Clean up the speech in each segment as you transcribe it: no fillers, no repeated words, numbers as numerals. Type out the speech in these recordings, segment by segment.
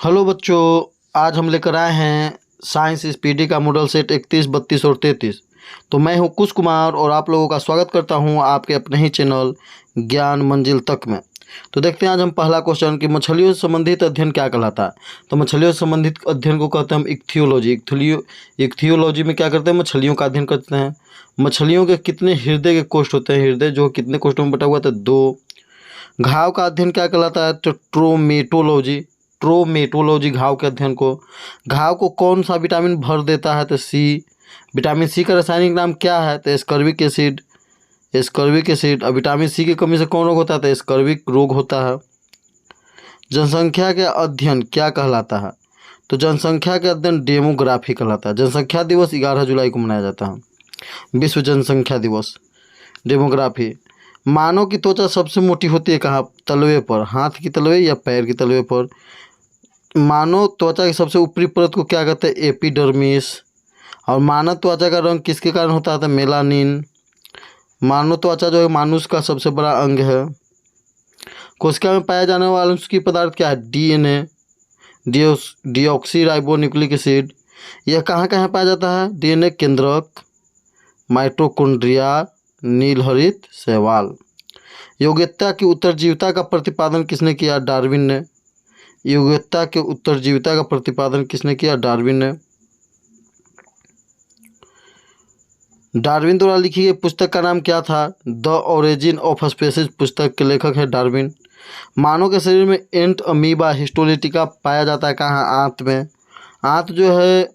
Hello बच्चों, आज हम लेकर आए हैं साइंस स्पीडी का मॉडल सेट 31, 32 और 33। तो मैं हूं कुश कुमार और आप लोगों का स्वागत करता हूं आपके अपने ही चैनल ज्ञान मंजिल तक में। तो देखते हैं आज हम पहला क्वेश्चन कि मछलियों से संबंधित अध्ययन क्या कहलाता है। तो मछलियों से संबंधित अध्ययन को कहते हैं हम इक्थियोलॉजी। इक्थियोलॉजी में क्या करते हैं, मछलियों का अध्ययन करते हैं। मछलियों के कितने हृदय के कोष्ठ होते हैं, हृदय जो कितने कोष्ठों में बटा हुआ था, 2। घाव का अध्ययन क्या कहलाता है, तो ट्रोमेटोलॉजी। ट्रोमेटोलॉजी घाव के अध्ययन को। घाव को कौन सा विटामिन भर देता है, तो सी। विटामिन सी का रासायनिक नाम क्या है, तो एस्कर्बिक एसिड। Ascorbic acid. अब विटामिन सी की कमी से कौन रोग होता है, तो एस्कर्बिक रोग होता है। जनसंख्या के अध्ययन क्या कहलाता है, तो जनसंख्या के अध्ययन डेमोग्राफी कहलाता है। जनसंख्या दिवस 11 जुलाई को मनाया जाता है, विश्व जनसंख्या दिवस। डेमोग्राफी। मानव की त्वचा सबसे मोटी होती है कहाँ, तलवे पर, हाथ की तलवे या पैर की तलवे पर। मानव त्वचा की सबसे ऊपरी परत को क्या कहते हैं, एपिडर्मिस। और मानव त्वचा का रंग किसके कारण होता है, तो मेलानिन। मानव त्वचा जो है मानुष का सबसे बड़ा अंग है। कोशिका में पाया जाने वाला उसकी पदार्थ क्या है, DNA, deoxy ribo nucleic acid. यह कहाँ कहाँ पाया जाता है, डीएनए केंद्रक, माइटोकॉन्ड्रिया, नीलहरित शैवाल। योग्यता की उत्तरजीविता का प्रतिपादन किसने किया, डार्विन ने। योग्यता के उत्तरजीविता का प्रतिपादन किसने किया, डार्विन ने। डार्विन द्वारा लिखी गई पुस्तक का नाम क्या था, द ओरिजिन ऑफ स्पीसीज। पुस्तक के लेखक है डार्विन। मानव के शरीर में एंट अमीबा हिस्टोलिटिका पाया जाता है कहाँ, आंत में। आंत जो है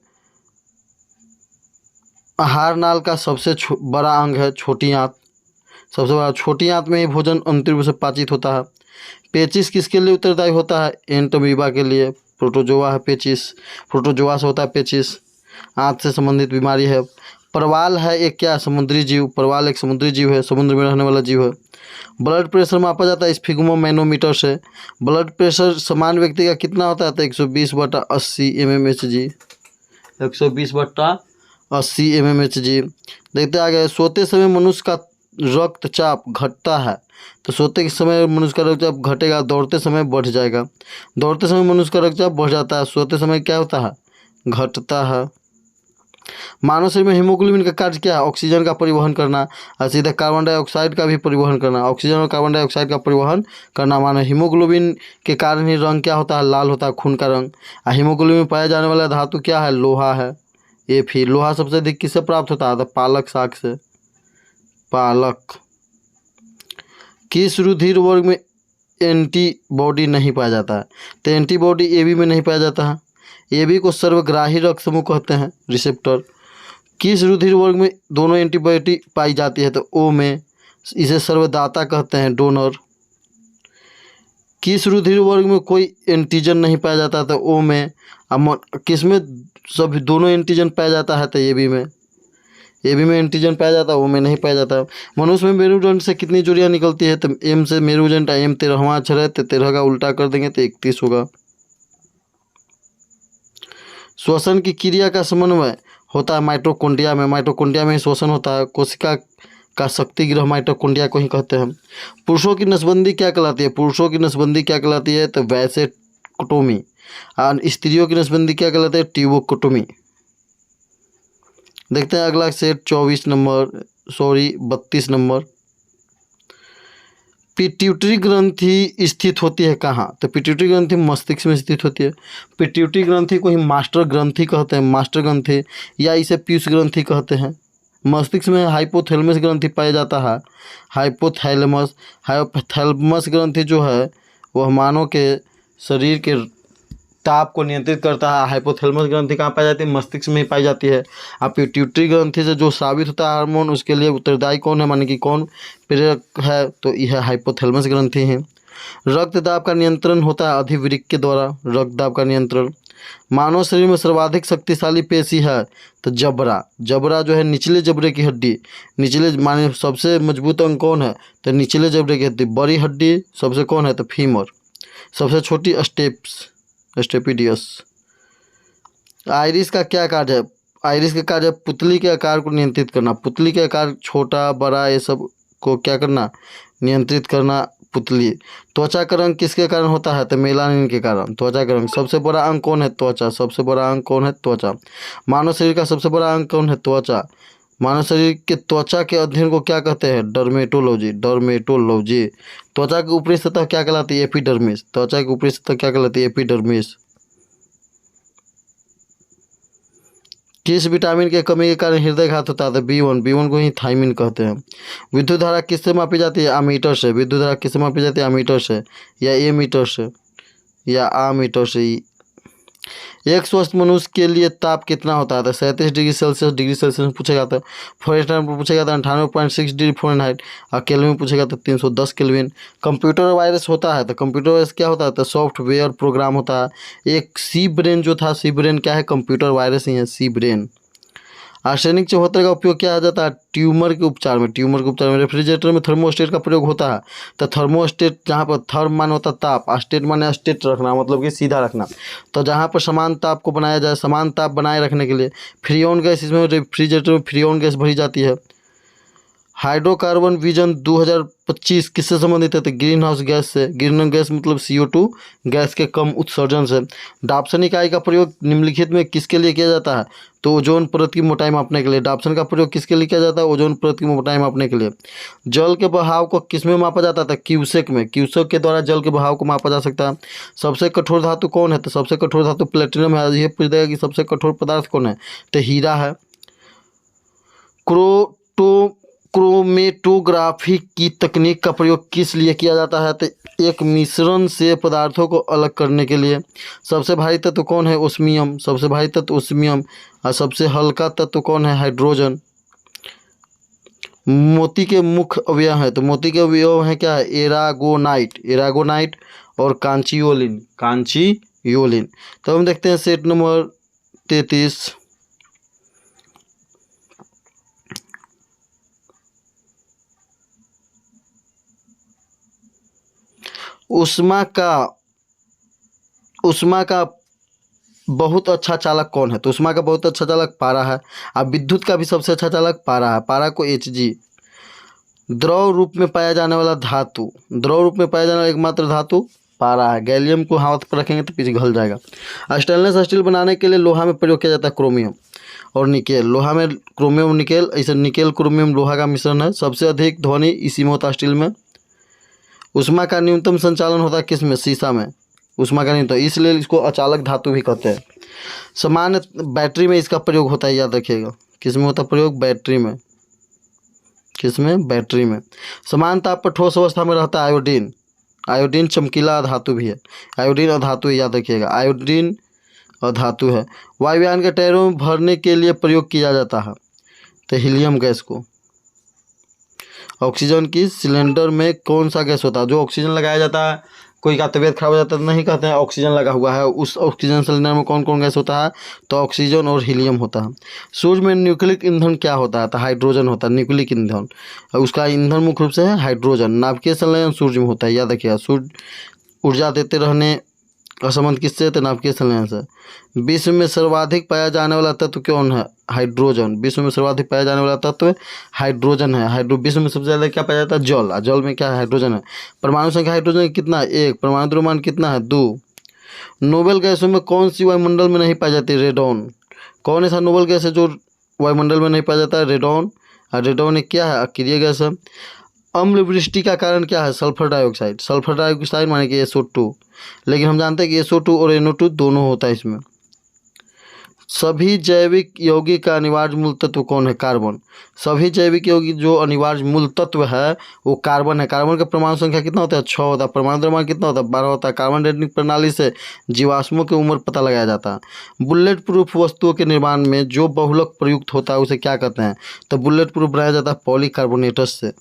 आहार नाल का सबसे बड़ा अंग है, छोटी आंत सबसे बड़ा। छोटी आंत में ही भोजन अंतिम रूप से पाचित होता है। पेचिस किसके लिए उत्तरदायी होता है, एंट अमीबा के लिए। प्रोटोजोआ है पेचिस, प्रोटोजोआ से होता है पेचिस। आंत से संबंधित बीमारी है। परवाल है एक क्या, समुद्री जीव। परवाल एक समुद्री जीव है, समुद्र में रहने वाला जीव है। ब्लड प्रेशर मापा जाता है स्फिग्मोमैनोमीटर से। ब्लड प्रेशर समान व्यक्ति का कितना होता है, तो 120/80 mmHg। 120/80 mmHg। देखते आगे, सोते समय मनुष्य का रक्तचाप घटता है, तो सोते के समय मनुष्य का रक्तचाप घटेगा, दौड़ते समय बढ़ जाएगा। दौड़ते समय मनुष्य का रक्तचाप बढ़ जाता है, सोते समय क्या होता है, घटता है। मानव शरीर में हीमोग्लोबिन का कार्य क्या है, ऑक्सीजन का परिवहन करना और सीधे कार्बन डाइऑक्साइड का भी परिवहन करना। ऑक्सीजन और कार्बन डाइऑक्साइड का परिवहन करना। मानव हीमोग्लोबिन के कारण ही रंग क्या होता है, लाल होता है, खून का रंग। और हीमोग्लोबिन में पाया जाने वाला धातु क्या है, लोहा है। ये फिर लोहा सबसे अधिक किससे प्राप्त होता है, तो पालक साग से। पालक। किस रुधिर वर्ग में एंटीबॉडी नहीं पाया जाता है, तो एंटीबॉडी एबी में नहीं पाया जाता है। एबी को सर्वग्राही रक्त समूह कहते हैं, रिसेप्टर। किस रुधिर वर्ग में दोनों एंटीबॉडी पाई जाती है, तो ओ में। इसे सर्वदाता कहते हैं, डोनर। किस रुधिर वर्ग में कोई एंटीजन नहीं पाया जाता, तो ओ में। किस में सभी दोनों एंटीजन पाया जाता है, तो एबी में। एबी में एंटीजन पाया जाता है, ओ में नहीं पाया जाता। मनुष्य में मेरुदंड से कितनी जोड़ियाँ निकलती है, तो एम से मेरुदंड। एम 13वां अक्षर है, तो 13 का उल्टा कर देंगे तो 31 होगा। श्वसन की क्रिया का समन्वय होता है माइटोकॉन्ड्रिया में। माइटोकॉन्ड्रिया में ही श्वसन होता है। कोशिका का शक्ति गृह माइटोकॉन्ड्रिया को ही कहते हैं। पुरुषों की नसबंदी क्या कहलाती है, पुरुषों की नसबंदी क्या कहलाती है, तो वैसेक्टोमी। और स्त्रियों की नसबंदी क्या कहलाती है, ट्यूबोक्टोमी। देखते हैं अगला सेट 32 नंबर। पिट्यूटरी ग्रंथि स्थित होती है कहाँ, तो पिट्यूटरी ग्रंथि मस्तिष्क में स्थित होती है। पिट्यूटरी ग्रंथि को ही मास्टर ग्रंथि कहते हैं, मास्टर ग्रंथि, या इसे पीयूष ग्रंथि कहते हैं। मस्तिष्क में हाइपोथैलेमस ग्रंथि पाया जाता है। हाइपोथैलेमस ग्रंथि जो है वह मानव के शरीर के ताप को नियंत्रित करता है। हाइपोथैलेमस ग्रंथि कहाँ पाई जाती है, मस्तिष्क में ही पाई जाती है। अब पिट्यूटरी ग्रंथि से जो साबित होता है हार्मोन, उसके लिए उत्तरदायी कौन है, माने कि कौन प्रेरक है, तो यह हाइपोथैलेमस ग्रंथि है। रक्त दाब का नियंत्रण होता है अधिवृक्क के द्वारा, रक्त दाब का नियंत्रण। मानव शरीर में सर्वाधिक शक्तिशाली पेशी है, तो जबड़ा। जबड़ा जो है निचले जबड़े की हड्डी, निचले माने सबसे मजबूत अंग कौन है, तो निचले जबड़े की हड्डी। बड़ी हड्डी सबसे कौन है, तो फीमर। सबसे छोटी स्टेपिडियस। आइरिस का क्या कार्य है, आइरिस का कार्य पुतली के आकार को नियंत्रित करना। पुतली के आकार छोटा बड़ा ये सब को क्या करना, नियंत्रित करना पुतली। त्वचा का रंग किसके कारण होता है? तो मेलानिन के कारण। त्वचा का रंग। सबसे बड़ा अंग कौन है? त्वचा। सबसे बड़ा अंग कौन है? त्वचा। मानव शरीर का सबसे बड़ा अंग कौन है? त्वचा। मानव शरीर के त्वचा के अध्ययन को क्या कहते हैं? डर्मेटोलॉजी। डर्मेटोलॉजी। त्वचा की ऊपरी सतह क्या कहलाती है? एपिडर्मिस। त्वचा की ऊपरी सतह क्या कहलाती है? एपिडर्मिस। किस विटामिन के कमी के कारण हृदय घात होता है? तो B1। B1 को ही थायमिन कहते हैं। विद्युत धारा किससे मापी जाती है? अमीटर से। विद्युत धारा किससे मापी जाती है? अमीटर से या एमीटर से या आमीटर से। एक स्वस्थ मनुष्य के लिए ताप कितना होता है? तो 37 डिग्री सेल्सियस में पूछेगा तो फॉरेनहाइट में पूछेगा तो 98.6 डिग्री फॉरेनहाइट और केल्विन में पूछेगा तो 310 केल्विन। कंप्यूटर वायरस होता है तो कंप्यूटर वायरस क्या होता है? तो सॉफ्टवेयर प्रोग्राम होता है। एक सी ब्रेन जो था, सी ब्रेन क्या है? कंप्यूटर वायरस ही है सी ब्रेन। आर्सेनिक चौहत्तर का उपयोग किया जाता है ट्यूमर के उपचार में। ट्यूमर के उपचार में रेफ्रिजरेटर में थर्मोस्टेट का प्रयोग होता है। तो थर्मोस्टेट जहाँ पर थर्म मान होता है ताप, स्टेट माने स्टेट रखना, मतलब कि सीधा रखना। तो जहाँ पर समान ताप को बनाया जाए, समान ताप बनाए रखने के लिए फ्रीऑन गैस, इसमें रेफ्रिजरेटर में फ्रीऑन गैस भरी जाती है। हाइड्रोकार्बन विजन 2025 किससे संबंधित है? तो ग्रीन हाउस गैस से। ग्रीन गैस मतलब CO2 गैस के कम उत्सर्जन से। डाप्सन इकाई का प्रयोग निम्नलिखित में किसके लिए किया जाता है? तो ओजोन परत की मोटाई मापने के लिए। डाप्सन का प्रयोग किसके लिए किया जाता है? ओजोन परत की मोटाई मापने के लिए। जल के बहाव को किस में मापा जाता था? क्यूसेक में। क्यूसेक के द्वारा जल के बहाव को मापा जा सकता है। सबसे कठोर धातु कौन है? तो सबसे कठोर धातु प्लेटिनम है। यह पूछ देगा कि सबसे कठोर पदार्थ कौन है? तो हीरा है। क्रोमेटोग्राफी की तकनीक का प्रयोग किस लिए किया जाता है? तो एक मिश्रण से पदार्थों को अलग करने के लिए। सबसे भारी तत्व कौन है? ओस्मियम। सबसे भारी तत्व ओस्मियम। और सबसे हल्का तत्व कौन है? हाइड्रोजन। मोती के मुख्य अवयव हैं, तो मोती के अवयव हैं क्या है? एरागोनाइट। एरागोनाइट और कांचियोलिन। कांचियोलिन। तो हम देखते हैं सेट नंबर 33। उष्मा का बहुत अच्छा चालक कौन है? तो उष्मा का बहुत अच्छा चालक पारा है। अब विद्युत का भी सबसे अच्छा चालक पारा है। पारा को Hg। द्रव रूप में पाया जाने वाला धातु, द्रव रूप में पाया जाने वाला एकमात्र धातु पारा है। गैलियम को हाथ पर रखेंगे तो पिघल जाएगा। स्टेनलेस स्टील बनाने के लिए लोहा में प्रयोग किया जाता है क्रोमियम और निकेल। लोहा में क्रोमियम और निकेल, ऐसे निकेल क्रोमियम लोहा का मिश्रण है। सबसे अधिक ध्वनि इसी में होता है स्टील में। उष्मा का न्यूनतम संचालन होता है किस में? शीशा में। उष्मा का न्यूनतम, इसलिए इसको अचालक धातु भी कहते हैं। सामान्य बैटरी में इसका प्रयोग होता है, याद रखिएगा। किस में होता है प्रयोग? बैटरी में। किस में? बैटरी में। समान ताप पर ठोस अवस्था में रहता है आयोडीन। आयोडीन चमकीला धातु भी है। आयोडीन और धातु, याद रखिएगा, आयोडीन और धातु है। वायुयान के टायरों में भरने के लिए प्रयोग किया जाता है तो हीलियम गैस को। ऑक्सीजन की सिलेंडर में कौन सा गैस होता है? जो ऑक्सीजन लगाया जाता है, कोई का तबीयत खराब हो जाता है तो नहीं कहते हैं ऑक्सीजन लगा हुआ है, उस ऑक्सीजन सिलेंडर में कौन कौन गैस होता है? तो ऑक्सीजन और हीलियम होता है। सूर्य में न्यूक्लिक ईंधन क्या होता है? तो हाइड्रोजन होता है न्यूक्लिक ईंधन। उसका ईंधन मुख्य रूप से है हाइड्रोजन। नाभिकीय संलयन सूर्य में होता है, याद रखिएगा। सूर्य ऊर्जा देते रहने का संबंध किससे? तो नाभिकीय संलयन से। विश्व में सर्वाधिक पाया जाने वाला तत्व कौन है? हाइड्रोजन। विश्व में सर्वाधिक पाया जाने वाला तत्व हाइड्रोजन है। विश्व में सबसे ज़्यादा क्या पाया जाता है? जल। और जल में क्या है? हाइड्रोजन है। परमाणु संख्या हाइड्रोजन कितना है? 1। परमाणु द्रव्यमान कितना है? 2। नोबेल गैसों में कौन सी वायुमंडल में नहीं पाई जाती? रेडॉन। कौन ऐसा नोबेल गैस है जो वायुमंडल में नहीं पाया जाता है? रेडॉन। और रेडॉन एक क्या है? अक्रिय गैस है। अम्ल वृष्टि का कारण क्या है? Sulphur dioxide. सल्फर डाइऑक्साइड माने कि SO2, लेकिन हम जानते हैं कि SO2 और NO2 दोनों होता है इसमें। सभी जैविक यौगिक का अनिवार्य मूल तत्व कौन है? कार्बन। सभी जैविक यौगिक जो अनिवार्य मूल तत्व है वो कार्बन है। कार्बन का परमाणु संख्या कितना होता है? 6 होता है। परमाणु द्रव्यमान कितना होता है? 12 होता है। कार्बन डेटिंग प्रणाली से जीवाश्मों की उम्र पता लगाया जाता है। बुलेट प्रूफ वस्तुओं के निर्माण में जो बहुलक प्रयुक्त होता है उसे क्या कहते हैं? तो बुलेट प्रूफ बनाया जाता है पॉलीकार्बोनेटस से।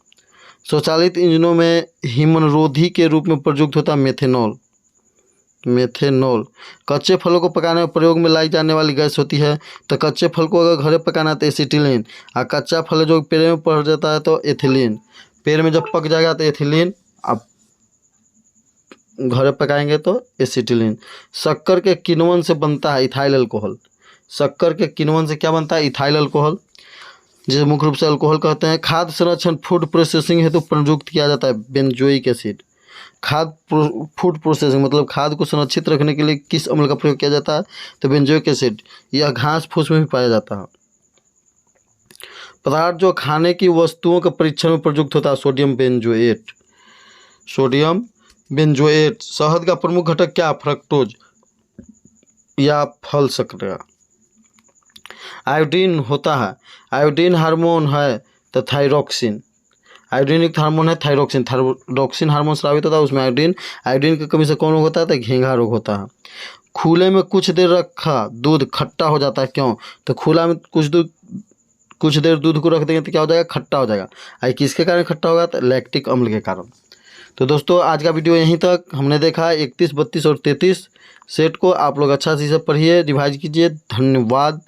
स्वचालित इंजनों में हिमनरोधी के रूप में प्रयुक्त होता है मेथेनॉल। मेथेनॉल। कच्चे फलों को पकाने में प्रयोग में लाई जाने वाली गैस होती है, तो कच्चे फल को अगर घरे पकाना है तो एसिटिलीन, और कच्चा फल जो पेड़ में पड़ जाता है तो एथिलीन। पेड़ में जब पक जाएगा तो एथिलीन, अब घरे पकाएंगे तो एसिटिलीन। शक्कर के किण्वन से बनता है इथाइल अल्कोहल। शक्कर के किण्वन से क्या बनता है? इथाइल अल्कोहल, जिसे मुख्य रूप से अल्कोहल कहते हैं। खाद्य संरक्षण फूड प्रोसेसिंग हेतु प्रयुक्त किया जाता है बेंजोइक एसिड। फूड प्रोसेसिंग मतलब खाद्य को संरक्षित रखने के लिए किस अम्ल का प्रयोग किया जाता है? तो बेंजोइक एसिड। यह घास फूस में भी पाया जाता है। पदार्थ जो खाने की वस्तुओं के परीक्षण में प्रयुक्त होता है, सोडियम बेंजोएट। Sodium benzoate. शहद का प्रमुख घटक क्या? फ्रक्टोज या फल शर्करा। आयोडीन होता है, आयोडीन हार्मोन है तो थायरोक्सिन। आयोडीन एक हार्मोन है थायरोक्सिन। थायरोक्सिन हार्मोन स्रावित होता है, उसमें आयोडीन। आयोडीन की कमी से कौन रोग होता है? तो घेंघा रोग होता है। खुले में कुछ देर रखा दूध खट्टा हो जाता है, क्यों? तो खुला में कुछ देर दूध को रख देंगे तो क्या हो जाएगा? खट्टा हो जाएगा। आई किसके कारण खट्टा होगा? तो लैक्टिक अम्ल के कारण। तो दोस्तों आज का वीडियो यहीं तक। हमने देखा 31, 32 और 33 सेट को। आप लोग अच्छा से इसे पढ़िए, रिवाइज कीजिए। धन्यवाद।